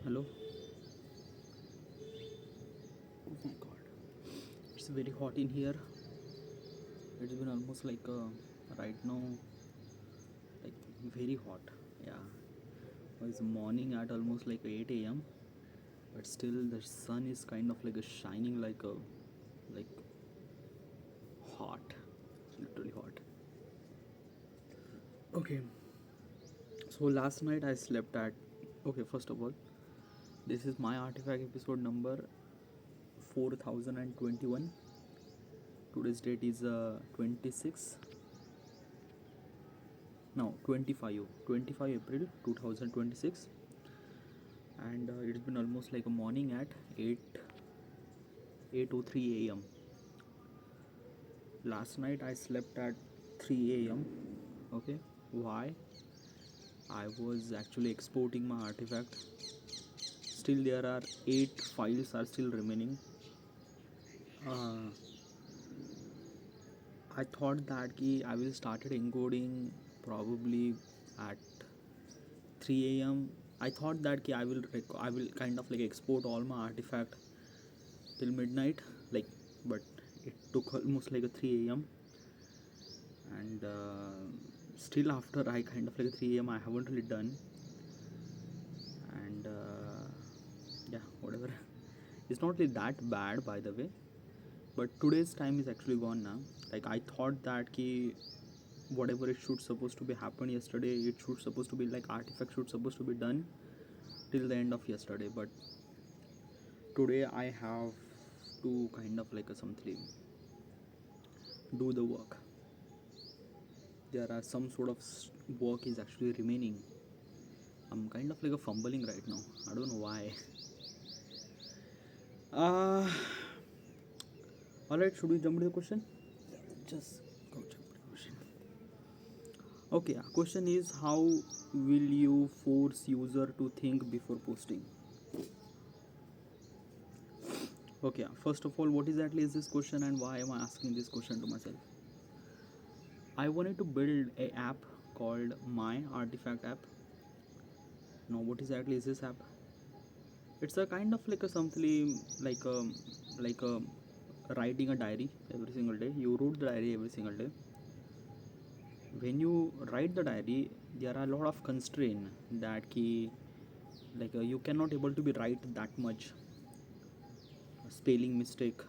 Hello. Oh my god. It's very hot in here. It's been almost like right now, like very hot. Yeah. It's morning at almost like 8 a.m. But still, the sun is kind of like a shining like hot. It's literally hot. Okay. So last night I slept at. Okay, first of all, this is my artifact episode number 4021. Today's date is 26. No, 25 April 2026, and it's been almost like a morning at 8:03 a.m. Last night I slept at 3 a.m. Okay, why? I was actually exporting my artifact. Still there are 8 files are still remaining. uh, I thought that ki I will started encoding probably at 3 a.m. I thought that ki I will kind of like export all my artifact till midnight, like, but it took almost like a 3 a.m. and still after I kind of like 3 a.m. I haven't really done, and yeah, whatever. It's not really that bad, by the way, but today's time is actually gone now. Like, I thought that ki whatever it should supposed to be happen yesterday, it should supposed to be like artifact should supposed to be done till the end of yesterday, but today I have to kind of like a something do the work. There are some sort of work is actually remaining. I'm kind of like a fumbling right now. I don't know why. uh all right, should we jump to the question? Just go jump to the question. Okay, question is, how will you force user to think before posting? Okay, first of all, what exactly is this question and why am I asking this question to myself? I wanted to build a app called My Artifact app. Now, what exactly is this app? It's a kind of like a something like a writing a diary every single day. You wrote the diary every single day. When you write the diary, there are a lot of constraint that key, like you cannot able to be write that much spelling mistake.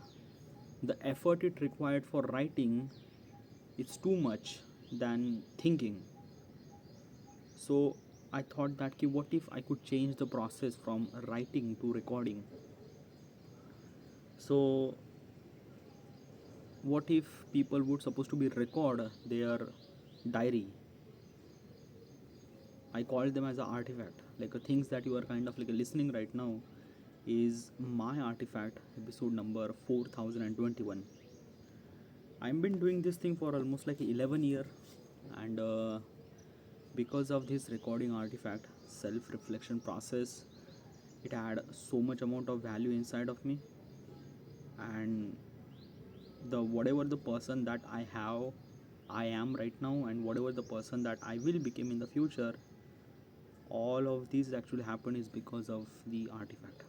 The effort it required for writing is too much than thinking. So I thought that ki, what if I could change the process from writing to recording? So what if people would supposed to be record their diary? I call them as an artifact, like things that you are kind of like listening right now is my artifact episode number 4021. I've been doing this thing for almost like 11 year, and because of this recording artifact self reflection process, it had so much amount of value inside of me, and the whatever the person that I am right now, and whatever the person that I will become in the future, all of these actually happen is because of the artifact.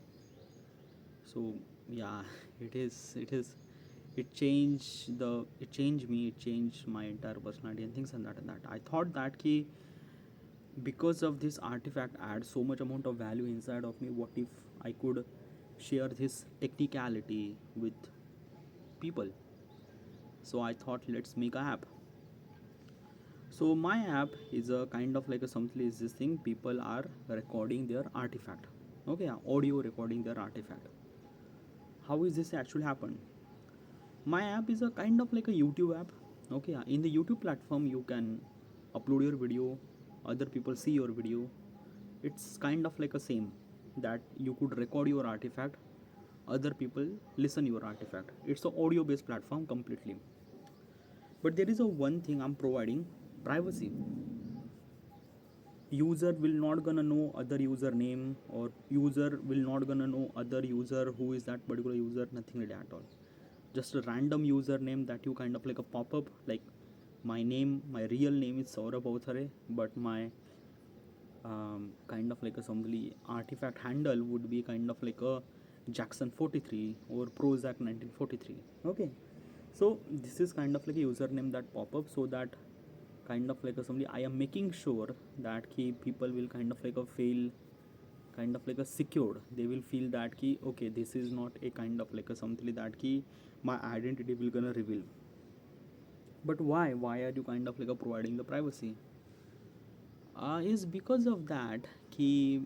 So yeah, it changed me, it changed my entire personality and things, and that I thought that key, because of this artifact add so much amount of value inside of me, what if I could share this technicality with people? So I thought, let's make an app. So my app is a kind of like a something is this thing, people are recording their artifact. Okay, yeah, audio recording their artifact. How is this actually happen? My app is a kind of like a YouTube app. Okay, yeah, in the YouTube platform you can upload your video, other people see your video. It's kind of like a same that you could record your artifact, other people listen your artifact. It's an audio based platform completely. But there is a one thing I'm providing: privacy. User will not gonna know other username, or user will not gonna know other user who is that particular user, nothing like that at all. Just a random username that you kind of like a pop-up, like my name, my real name is Saurabh Authare, but my kind of like a assembly artifact handle would be kind of like a Jackson 43 or Prozac 1943. Okay, so this is kind of like a username that pop up, so that kind of like a assembly I am making sure that key people will kind of like a feel kind of like a secured. They will feel that key, okay, this is not a kind of like a something that key my identity will gonna reveal. But why are you kind of like a providing the privacy? Is because of that key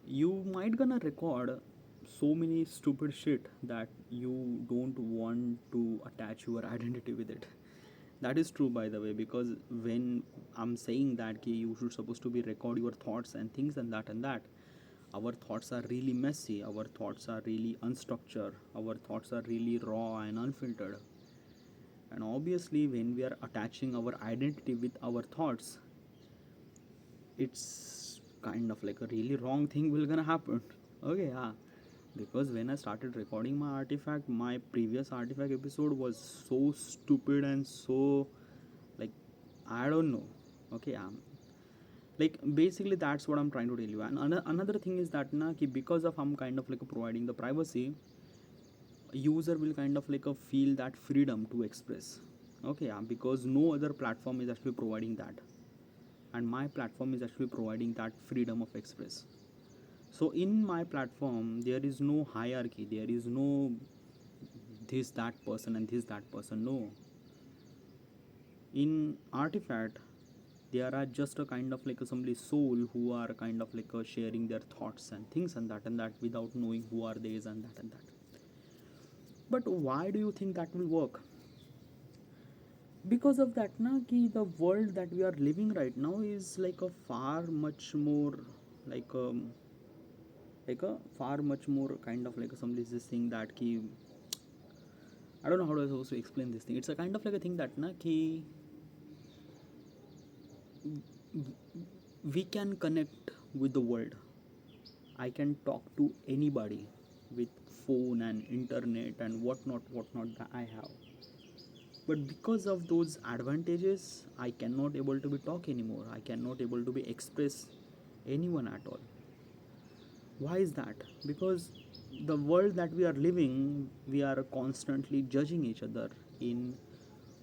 you might gonna record so many stupid shit that you don't want to attach your identity with it. That is true, by the way, because when I'm saying that ki you should supposed to be record your thoughts and things and that, our thoughts are really messy, our thoughts are really unstructured, our thoughts are really raw and unfiltered. And obviously when we are attaching our identity with our thoughts, it's kind of like a really wrong thing will gonna happen. Okay, yeah, because when I started recording my artifact, my previous artifact episode was so stupid and so, like, I don't know. Okay, like basically that's what I'm trying to tell you. And another thing is that na ki because of I'm kind of like providing the privacy, user will kind of like a feel that freedom to express. Okay, yeah, because no other platform is actually providing that, and my platform is actually providing that freedom of express. So in my platform there is no hierarchy, there is no this that person and this that person. No, in artifact there are just a kind of like a somebody soul who are kind of like sharing their thoughts and things and that without knowing who are they and that. But why do you think that will work? Because of that na ki the world that we are living right now is like a far much more like like a far much more kind of like somebody is this thing that ki I don't know how to supposed to explain this thing. It's a kind of like a thing that na ki we can connect with the world. I can talk to anybody with phone and internet and whatnot that I have. But because of those advantages, I cannot able to be talk anymore. I cannot able to be express anyone at all. Why is that? Because the world that we are living, we are constantly judging each other in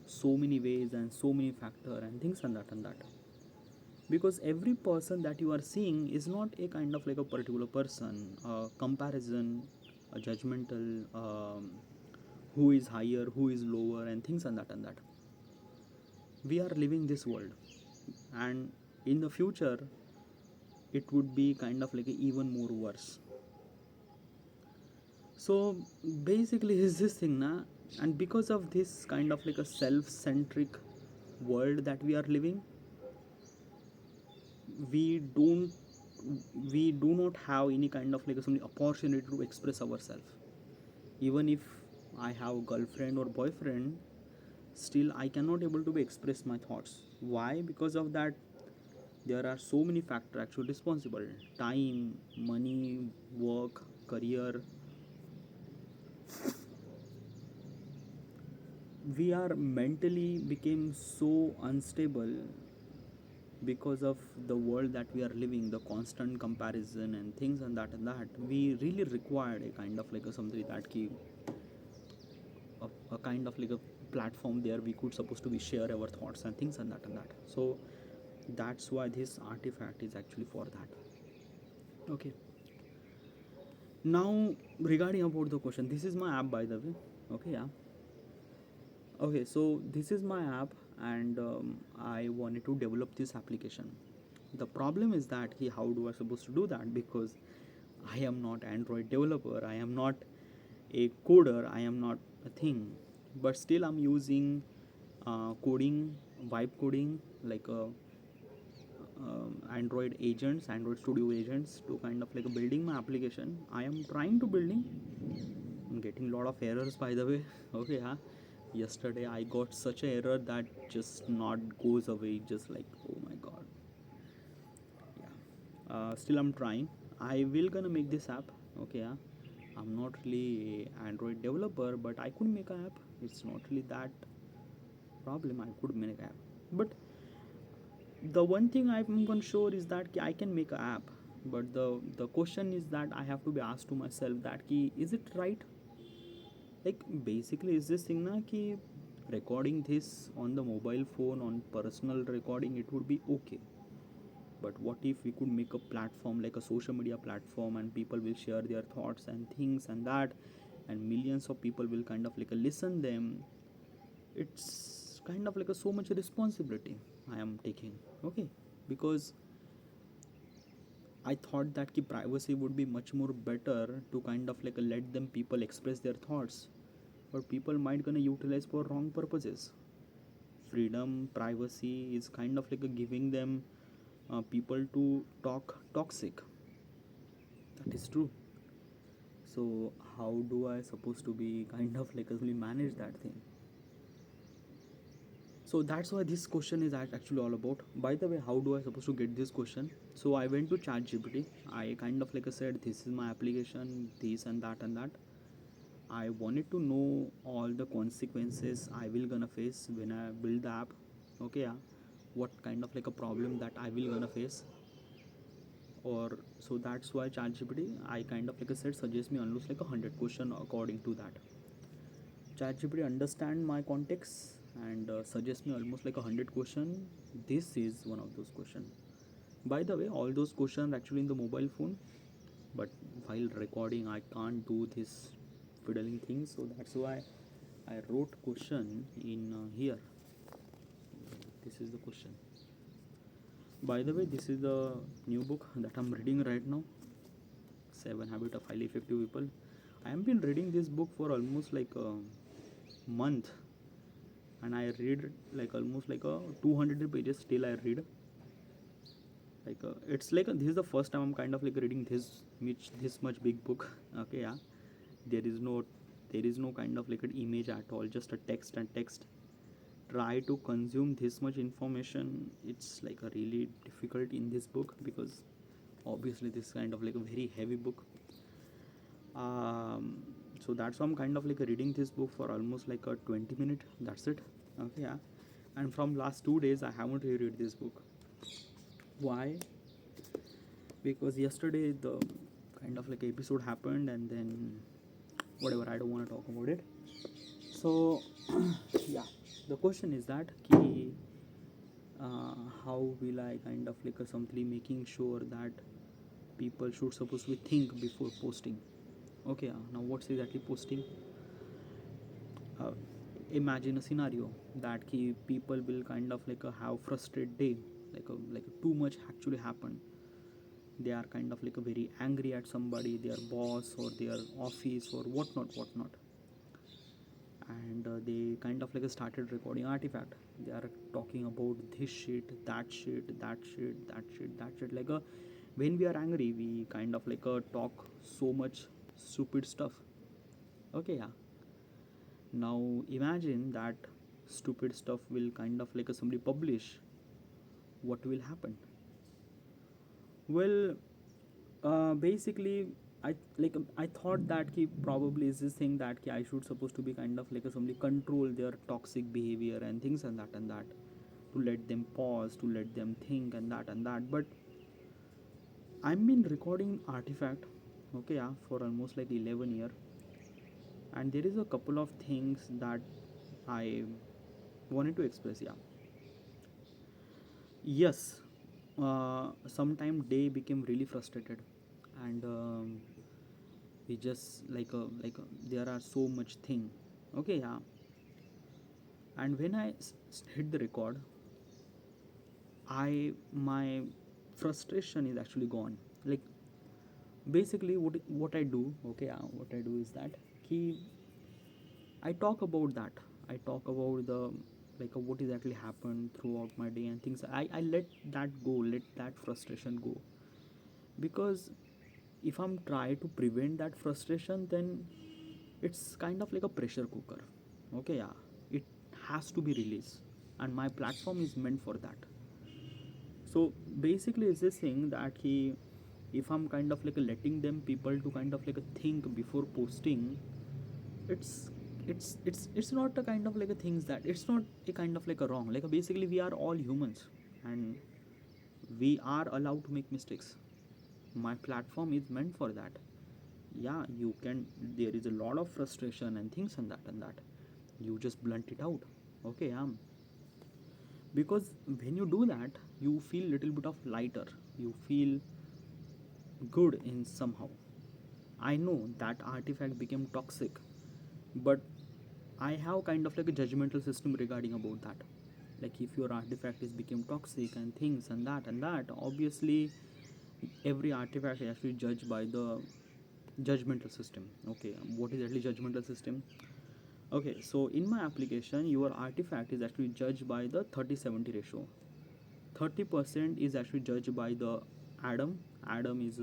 so many ways and so many factor and things and that, because every person that you are seeing is not a kind of like a particular person, a comparison, a judgmental, who is higher, who is lower and things and that. We are living this world, and in the future it would be kind of like a even more worse. So basically is this thing na, and because of this kind of like a self-centric world that we are living, we don't we do not have any kind of like some opportunity to express ourselves. Even if I have girlfriend or boyfriend, still I cannot able to be express my thoughts. Why? Because of that there are so many factors actually responsible: time, money, work, career. We are mentally became so unstable because of the world that we are living, the constant comparison and things and that. We really required a kind of like a something that keep a kind of like a platform there we could supposed to be share our thoughts and things and that. So that's why this artifact is actually for that. Okay, now regarding about the question, this is my app, by the way. Okay, yeah. Okay, so this is my app, and I wanted to develop this application. The problem is that how do I supposed to do that? Because I am not Android developer, I am not a coder, I am not a thing. But still I'm using coding, vibe coding, like Android agents, Android Studio agents, to kind of like building my application. I am trying to building. I'm getting a lot of errors, by the way. Okay, yeah. Yesterday I got such a error that just not goes away, just like, oh my god. Yeah. Still I'm trying. I will gonna make this app. Okay, yeah. I'm not really a Android developer, but I could make an app. It's not really that problem. I could make an app, but the one thing I'm unsure is that ki I can make an app, but the question is that I have to be asked to myself that ki is it right? Like basically is this thing na ki recording this on the mobile phone on personal recording it would be okay, but what if we could make a platform like a social media platform and people will share their thoughts and things and that, and millions of people will kind of like listen them. It's kind of like a so much responsibility I am taking. Okay, because I thought that ki privacy would be much more better to kind of like let them people express their thoughts, but people might gonna utilize for wrong purposes. Freedom, privacy is kind of like a giving them people to talk toxic. That is true. So how do I supposed to be kind of like actually manage that thing? So that's why this question is actually all about. By the way, how do I supposed to get this question? So I went to ChatGPT. I kind of like I said this is my application, this and that and that. I wanted to know all the consequences I will gonna face when I build the app. Okay, yeah. What kind of like a problem that I will gonna face, or so that's why ChatGPT I kind of like I said suggest me almost like 100 question according to that. ChatGPT understand my context and suggest me almost like 100 question. This is one of those question. By the way, all those questions are actually in the mobile phone, but while recording I can't do this fiddling thing, so that's why I wrote question in here. This is the question. By the way, this is the new book that I'm reading right now, Seven Habits of Highly Effective People. I have been reading this book for almost like a month, and I read like almost like a 200 pages. Still, I read like it's like this is the first time I'm kind of like reading this much big book. Okay, yeah. There is no kind of like an image at all, just a text and text. Try to consume this much information. It's like a really difficult in this book because obviously this is kind of like a very heavy book. um, so that's why I'm kind of like reading this book for almost like a 20 minute, that's it. Okay, yeah. And from last 2 days I haven't reread this book. Why? Because yesterday the kind of like episode happened and then whatever, I don't want to talk about it. So yeah, the question is that key, how will I kind of like simply making sure that people should supposed to think before posting. Okay, now what's exactly posting? uh, Imagine a scenario that ki people will kind of like have frustrated day, like a too much actually happen. They are kind of like a very angry at somebody, their boss or their office or whatnot, and they kind of like started recording artifact. They are talking about this shit, that shit, that shit, that shit, that shit. Like a when we are angry, we kind of like talk so much stupid stuff. Okay, yeah. Now imagine that stupid stuff will kind of like somebody publish. What will happen? Well, basically, I thought that he probably is this thing that I should supposed to be kind of like somebody control their toxic behavior and things and that, to let them pause, to let them think and that. But I've been recording artifact, okay, yeah, for almost like 11 year, and there is a couple of things that I wanted to express. Yeah, yes, sometime day became really frustrated, and we just there are so much thing. Okay, yeah. And when I hit the record, I my frustration is actually gone. Like basically what I do, okay, yeah, what I do is that he I talk about that. I talk about the what exactly happened throughout my day and things. I let that go, let that frustration go. Because if I'm trying to prevent that frustration, then it's kind of like a pressure cooker. Okay, yeah. It has to be released. And my platform is meant for that. So basically it's this thing that he if I'm kind of like letting them people to kind of like think before posting, it's it's not a kind of like a things that it's not a kind of like a wrong, like basically we are all humans, and We are allowed to make mistakes. My platform is meant for that. Yeah, you can, there is a lot of frustration and things and that you just blunt it out. Okay, because when you do that, you feel little bit of lighter, you feel good in somehow. I know that artifact became toxic, but I have kind of like a judgmental system regarding about that. Like if your artifact is became toxic and things and that, obviously every artifact is actually judged by the judgmental system. Okay, what is actually judgmental system? Okay, so in my application, your artifact is actually judged by the 30-70 ratio. 30% is actually judged by the Adam. Adam is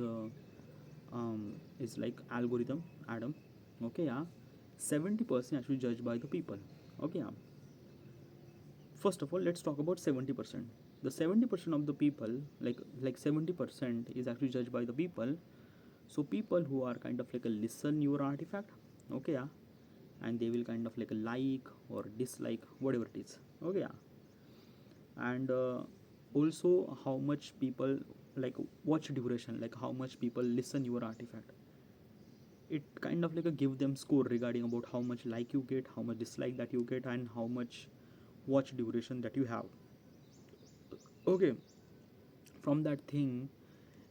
like algorithm. Adam. Okay, yeah. 70% actually judged by the people. Okay, yeah. First of all, let's talk about 70%. The 70% of the people, like 70% is actually judged by the people. So people who are kind of like a listen your artifact. Okay, yeah, and they will kind of like or dislike whatever it is. Okay, yeah. And also how much people, like watch duration, like how much people listen your artifact. It kind of like a give them score regarding about how much like you get, how much dislike that you get, and how much watch duration that you have. Okay, from that thing,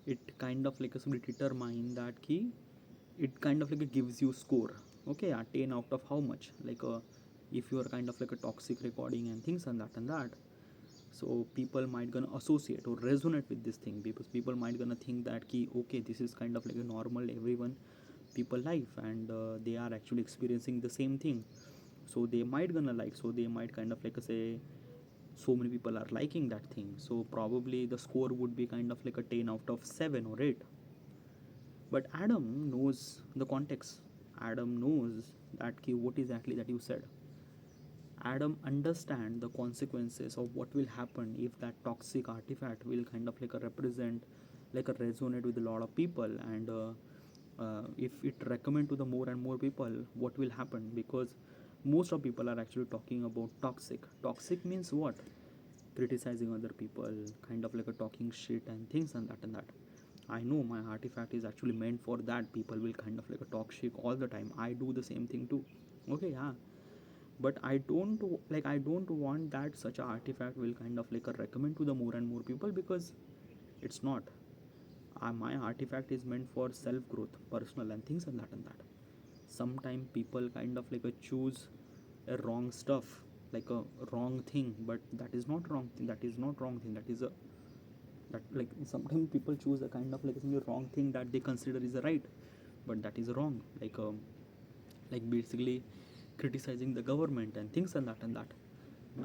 it kind of like a simply determine that key. It kind of like a gives you score. Okay, yeah, 10 out of how much, like if you are kind of like a toxic recording and things and that, so people might gonna associate or resonate with this thing, because people might gonna think that key, okay, this is kind of like a normal everyone people life, and they are actually experiencing the same thing, so they might gonna like, so they might kind of like say so many people are liking that thing, so probably the score would be kind of like a 10 out of 7 or 8. But Adam knows the context. Adam knows that key, what is actually that you said. Adam understand the consequences of what will happen if that toxic artifact will kind of like a represent, like a resonate with a lot of people, and if it recommend to the more and more people, what will happen? Because most of people are actually talking about toxic. Toxic means what? Criticizing other people, kind of like a talking shit and things and that. I know my artifact is actually meant for that. People will kind of like a talk shit all the time. I do the same thing too. Okay, yeah, but I don't want that such a artifact will kind of like a recommend to the more and more people, because it's not. My artifact is meant for self growth, personal and things and that. Sometimes people kind of like a choose a wrong stuff, like a wrong thing, but that is not wrong thing, that is not wrong thing, that is a, that like sometimes people choose a kind of like a wrong thing that they consider is a right, but that is wrong, like basically criticizing the government and things and that.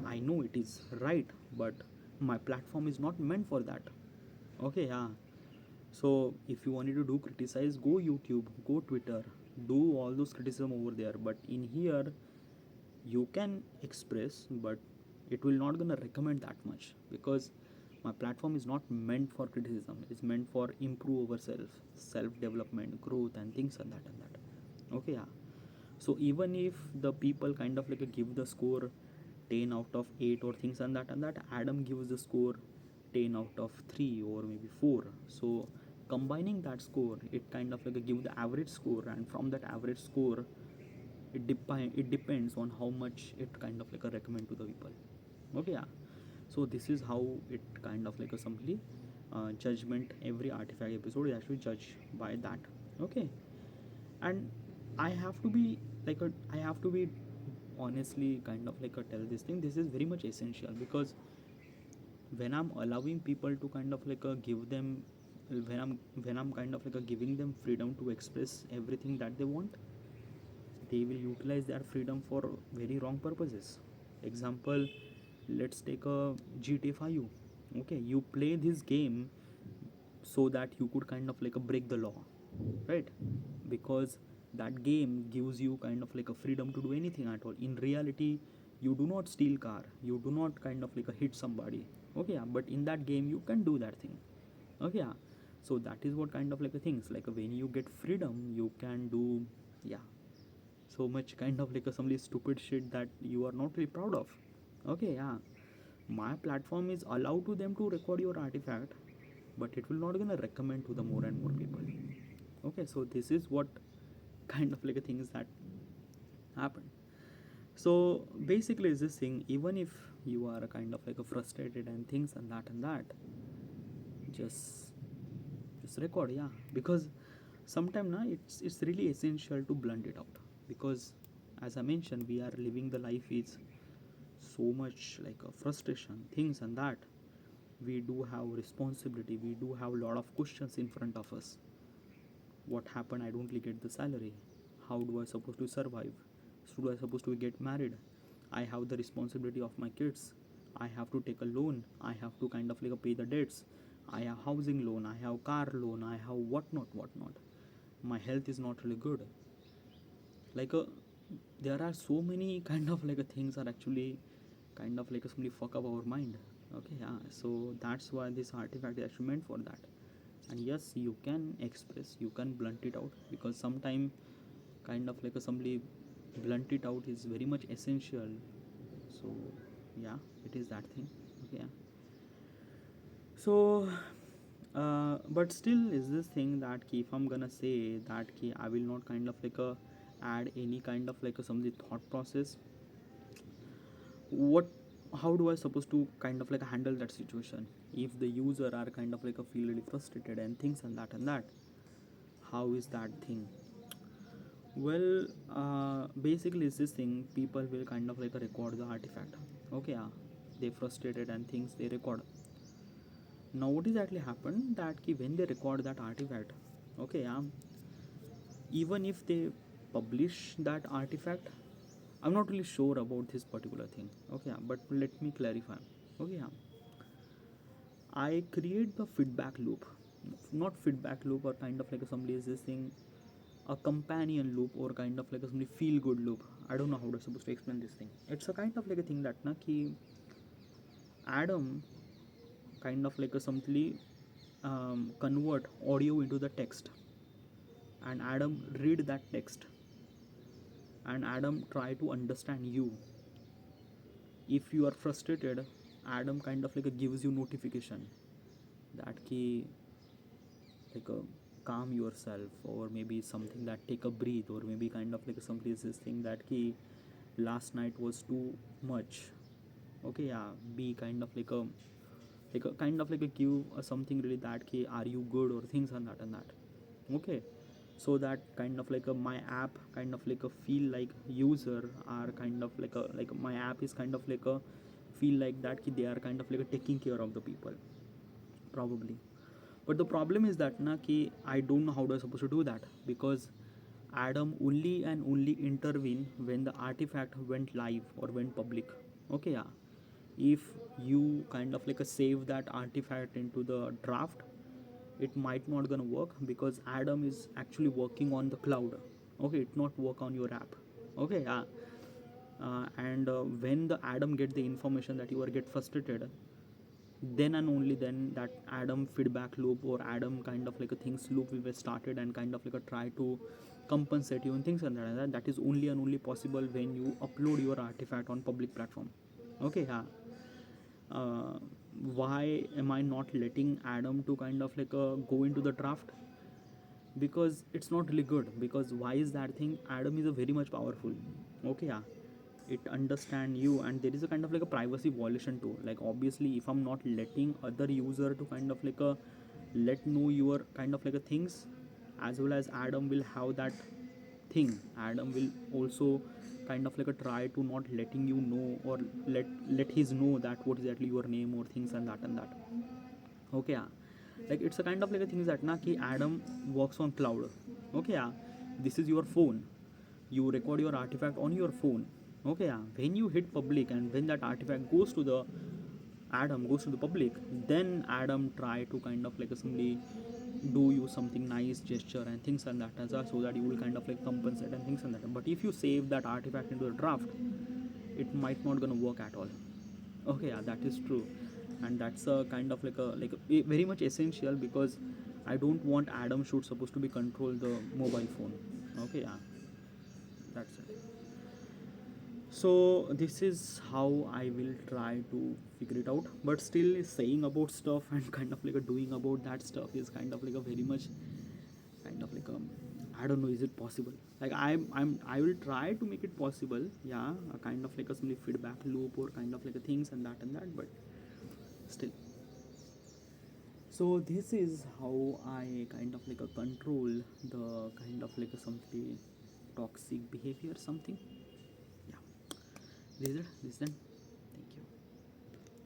I know it is right, but my platform is not meant for that. Okay, yeah. So if you wanted to do criticize, go YouTube, go Twitter, do all those criticism over there. But in here, you can express, but it will not gonna recommend that much, because my platform is not meant for criticism. It's meant for improve ourselves, self development, growth, and things and that. Okay, yeah. So even if the people kind of like give the score 10 out of 8 or things and that, Adam gives the score 10 out of 3 or maybe 4. So combining that score, it kind of like give the average score, and from that average score, it depends on how much it kind of like a recommend to the people. Okay, yeah. So this is how it kind of like a simply judgment. Every artifact episode is actually judged by that. Okay, and I have to be I have to be honestly kind of like a tell this thing. This is very much essential, because when I'm allowing people to kind of like give them, when I'm kind of like giving them freedom to express everything that they want, they will utilize their freedom for very wrong purposes. Example, let's take a GTA 5. Okay, you play this game so that you could kind of like break the law, right? Because that game gives you kind of like a freedom to do anything at all. In reality, you do not steal car, you do not kind of like hit somebody. Okay, yeah, but in that game you can do that thing. Okay, yeah. So that is what kind of like a things, like when you get freedom, you can do, yeah, so much kind of like a some stupid shit that you are not really proud of. Okay, yeah. My platform is allowed to them to record your artifact, but it will not gonna recommend to the more and more people. Okay, so this is what kind of like a things that happen. So basically is this thing, even if you are a kind of like a frustrated and things and that, just record, yeah, because sometimes na it's really essential to blunt it out, because as I mentioned, we are living the life is so much like a frustration things and that. We do have responsibility, we do have a lot of questions in front of us. What happened, I don't get the salary, how do I supposed to survive, should I supposed to get married, I have the responsibility of my kids, I have to take a loan, I have to kind of like pay the debts, I have housing loan, I have car loan, I have whatnot, my health is not really good. Like there are so many kind of like things are actually kind of like somebody fuck up our mind. Okay, yeah, so that's why this artifact is actually meant for that. And yes, you can express, you can blunt it out, because sometime kind of like somebody blunt it out is very much essential. So yeah, it is that thing. Okay, yeah. So but still is this thing that if I'm gonna say that I will not kind of like add any kind of like some the thought process, what, how do I supposed to kind of like handle that situation if the user are kind of like feel really frustrated and things and that, how is that thing? Well, basically it's this thing, people will kind of like record the artifact. Okay, yeah, they frustrated and things they record. Now what is actually happened that when they record that artifact, okay, yeah, even if they publish that artifact, I'm not really sure about this particular thing. Okay, yeah, but let me clarify. Okay, yeah, I create the feedback loop, not feedback loop or kind of like somebody is this thing, a companion loop or kind of like a somebody feel good loop. I don't know how to supposed to explain this thing. It's a kind of like a thing that na ki Adam kind of like a something convert audio into the text, and Adam read that text, and Adam try to understand you. If you are frustrated, Adam kind of like a gives you notification that ki like a calm yourself, or maybe something that take a breathe, or maybe kind of like somebody is this thing that ki last night was too much. Okay, yeah, be kind of like a kind of like a give something really that ki are you good or things and that. Okay, so that kind of like my app kind of like a feel like user are kind of like my app is kind of like a feel like that ki they are kind of like a taking care of the people, probably. But the problem is that na ki I don't know how to supposed to do that, because Adam only and only intervene when the artifact went live or went public. Okay, yeah, if you kind of like save that artifact into the draft, it might not gonna work, because Adam is actually working on the cloud. Okay, it not work on your app. Okay, yeah. And when the Adam get the information that you are get frustrated, then and only then that Adam feedback loop or Adam kind of like a things loop we were started, and kind of like a try to compensate you and things like that. That is only and only possible when you upload your artifact on public platform. Okay, yeah. uh, why am I not letting Adam to kind of like go into the draft? Because it's not really good. Because why is that thing? Adam is a very much powerful. Okay, yeah, it understand you, and there is a kind of like a privacy violation too. Like obviously, if I'm not letting other user to kind of like a let know your kind of like a things, as well as Adam will have that thing. Adam will also kind of like a try to not letting you know, or let his know that what is exactly your name or things and that. Okay, yeah, like it's a kind of like a thing that na ki Adam works on cloud. Okay, yeah, this is your phone, you record your artifact on your phone. Okay, yeah, when you hit public and when that artifact goes to the Adam goes to the public, then Adam try to kind of like somebody do you something nice gesture and things like that as well, so that you will kind of like compensate and things like that. But if you save that artifact into the draft, it might not gonna work at all. Okay, yeah, that is true. And that's a kind of like very much essential, because I don't want Adam should supposed to be control the mobile phone. Okay, yeah, that's it. So this is how I will try to figure it out, but still saying about stuff and kind of like a doing about that stuff is kind of like a very much kind of like a, I don't know, is it possible? Like I will try to make it possible, yeah, a kind of like a some feedback loop or kind of like a things and that, but still. So this is how I kind of like a control the kind of like a something toxic behavior something. Yeah, this is it. This then.